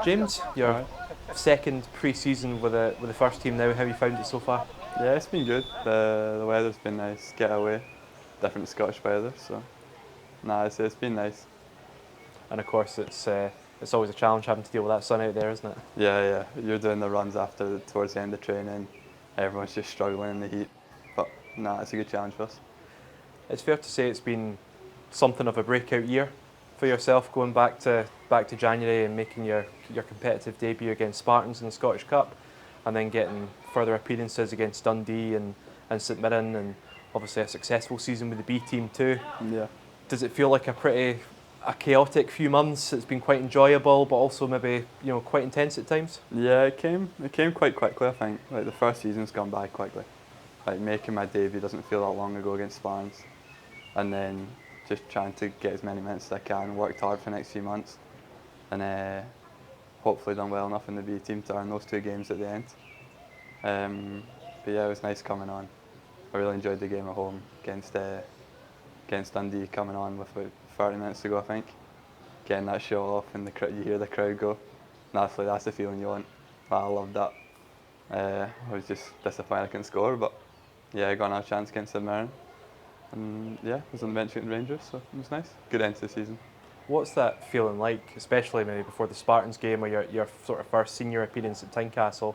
James, your Alright. second pre-season with the first team now. How have you found it so far? Yeah, it's been good. The weather's been nice. Get away, different Scottish weather. So, nah, it's been nice. And of course, it's always a challenge having to deal with that sun out there, isn't it? Yeah. You're doing the runs after towards the end of training. Everyone's just struggling in the heat. But nah, it's a good challenge for us. It's fair to say it's been something of a breakout year for yourself, going back to January and making your competitive debut against Spartans in the Scottish Cup, and then getting further appearances against Dundee and St Mirren, and obviously a successful season with the B team too. Yeah. Does it feel like a chaotic few months? It's been quite enjoyable, but also maybe quite intense at times. Yeah, it came quite quickly. I think like the first season's gone by quickly. Like making my debut doesn't feel that long ago against Spartans, and then just trying to get as many minutes as I can. Worked hard for the next few months, and hopefully done well enough in the B team to earn those two games at the end. But yeah, it was nice coming on. I really enjoyed the game at home against Dundee, coming on with about 30 minutes to go, I think. Getting that shot off and you hear the crowd go. That's the feeling you want. I loved that. I was just disappointed I couldn't score, but yeah, I got another chance against St Mirren. And yeah, I was on the bench against Rangers, so it was nice. Good end to the season. What's that feeling like, especially maybe before the Spartans game or your sort of first senior appearance at Tynecastle,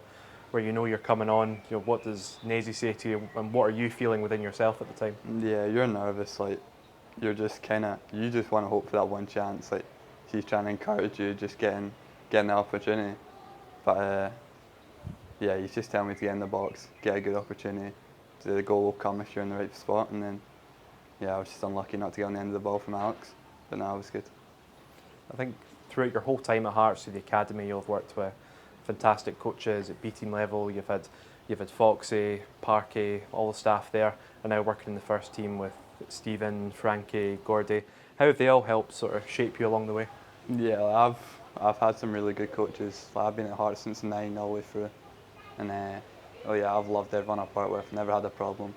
where you know you're coming on? What does Nazy say to you, and what are you feeling within yourself at the time? Yeah, you're nervous. Like you're just you just want to hope for that one chance. Like he's trying to encourage you, just getting the opportunity. But yeah, he's just telling me to get in the box, get a good opportunity. The goal will come if you're in the right spot. And then yeah, I was just unlucky not to get on the end of the ball from Alex. But no, it was good. I think throughout your whole time at Hearts, through the academy, you've worked with fantastic coaches at B team level. You've had Foxy, Parky, all the staff there, and now working in the first team with Stephen, Frankie, Gordy. How have they all helped sort of shape you along the way? Yeah, I've had some really good coaches. Like, I've been at Hearts since 9 all the way through. And oh yeah, I've loved everyone I've worked with. Never had a problem.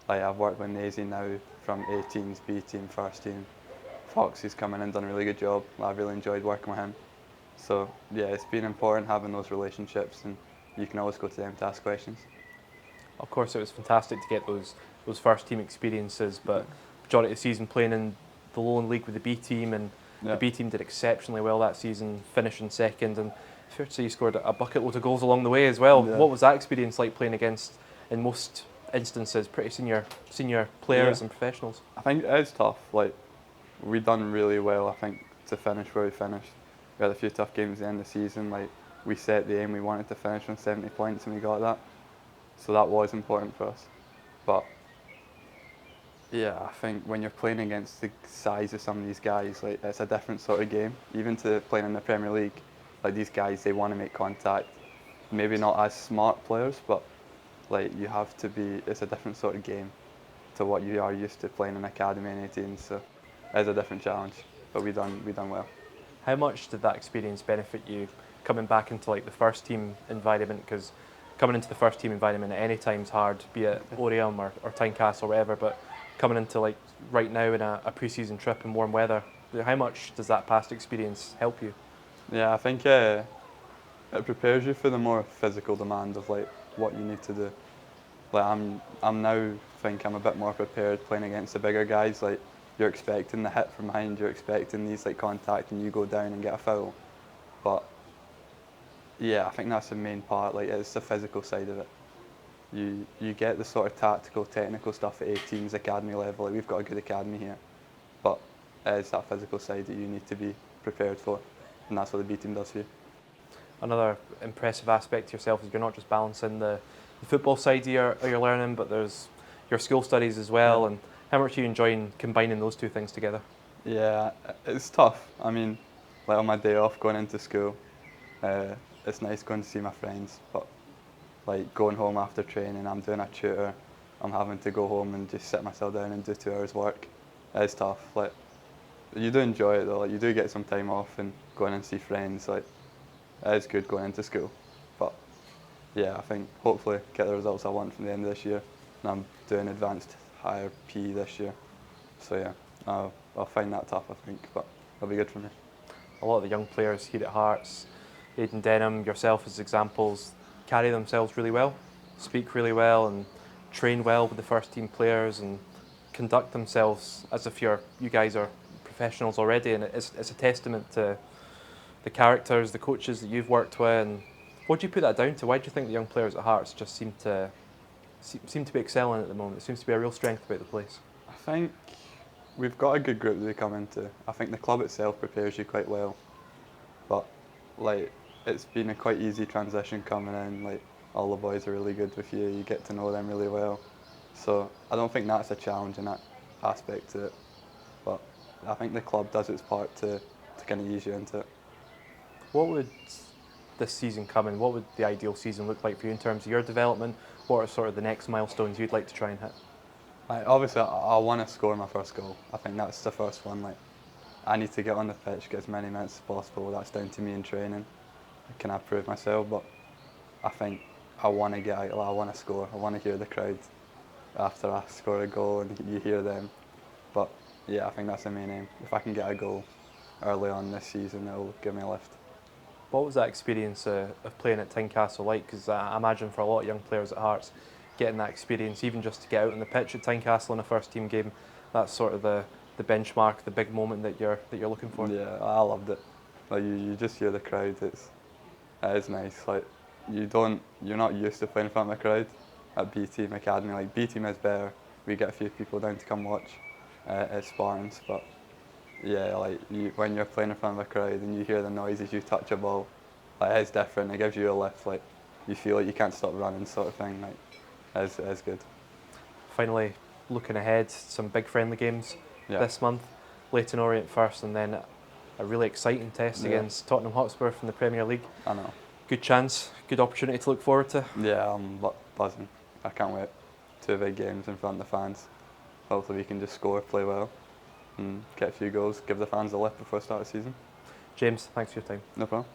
Like I've worked with Nazy now from 18s, B team, first team. Foxy's come in and done a really good job. I've really enjoyed working with him. So yeah, it's been important having those relationships, and you can always go to them to ask questions. Of course, it was fantastic to get those first team experiences, but majority of the season playing in the Lowland League with the B team, and the Yeah, B team did exceptionally well that season, finishing second, and fair to say you scored a bucket load of goals along the way as well. yeah, What was that experience like, playing against, in most instances, pretty senior players yeah. and professionals? I think it is tough. Like we done really well. I think to finish where we finished, we had a few tough games at the end of the season. Like we set the aim, we wanted to finish on 70 points, and we got that. So that was important for us. But yeah, I think when you're playing against the size of some of these guys, like it's a different sort of game. Even to playing in the Premier League, like these guys, they want to make contact. Maybe not as smart players, but like you have to be. It's a different sort of game to what you are used to playing in academy and 18. So it's a different challenge, but we done well. How much did that experience benefit you coming back into like the first team environment? Because coming into the first team environment at any time's hard, be it Oriam or Tynecastle or whatever, but coming into like right now in a pre-season trip in warm weather, how much does that past experience help you? Yeah, I think it prepares you for the more physical demand of like what you need to do. Like I'm now think I'm a bit more prepared playing against the bigger guys. Like you're expecting the hit from behind, you're expecting these like contact, and you go down and get a foul. But yeah, I think that's the main part. Like it's the physical side of it. You get the sort of tactical, technical stuff at 18s academy level. Like we've got a good academy here, but it's that physical side that you need to be prepared for, and that's what the B team does for you. Another impressive aspect to yourself is you're not just balancing the football side of your learning, but there's your school studies as well. Yeah. And how much are you enjoying combining those two things together? Yeah, it's tough. I mean, like on my day off going into school, uh, it's nice going to see my friends, but like going home after training, I'm doing a tutor, I'm having to go home and just sit myself down and do 2 hours work. It's tough. Like you do enjoy it though. Like you do get some time off and going and see friends. Like it is good going into school, but yeah, I think hopefully get the results I want from the end of this year. And I'm doing advanced higher PE this year, so yeah, I'll find that tough I think, but it'll be good for me. A lot of the young players here at Hearts, Aidan Denham, yourself as examples, carry themselves really well, speak really well and train well with the first team players and conduct themselves as if you guys are professionals already, and it's a testament to the characters, the coaches that you've worked with. And what do you put that down to? Why do you think the young players at Hearts just seem to be excelling at the moment? It seems to be a real strength about the place. I think we've got a good group that they come into. I think the club itself prepares you quite well, but like it's been a quite easy transition coming in. Like all the boys are really good with you. You get to know them really well. So I don't think that's a challenge in that aspect to it. But I think the club does its part to kind of ease you into it. What would this season come in? What would the ideal season look like for you in terms of your development? What are sort of the next milestones you'd like to try and hit? Like, obviously, I want to score my first goal. I think that's the first one. Like, I need to get on the pitch, get as many minutes as possible. That's down to me in training. Can I prove myself? But I think I want to get out. I want to score. I want to hear the crowd after I score a goal and you hear them. But yeah, I think that's the main aim. If I can get a goal early on this season, it'll give me a lift. What was that experience of playing at Tynecastle like? Because I imagine for a lot of young players at Hearts, getting that experience, even just to get out on the pitch at Tynecastle in a first team game, that's sort of the benchmark, the big moment that you're looking for. Yeah, I loved it. Like you just hear the crowd. It is nice. Like you're not used to playing in front of a crowd at B Team Academy. Like B Team is better. We get a few people down to come watch at Spartans, but yeah, like when you're playing in front of a crowd and you hear the noise as you touch a ball, like it's different. It gives you a lift. Like you feel like you can't stop running, sort of thing. Like it is good. Finally, looking ahead, some big friendly games Yeah. this month. Leyton Orient first, and then a really exciting test against Tottenham Hotspur from the Premier League. I know. Good chance, good opportunity to look forward to. Yeah, I'm buzzing. I can't wait. 2 big games in front of the fans. Hopefully we can just score, play well, and get a few goals, give the fans a lift before the start of the season. James, thanks for your time. No problem.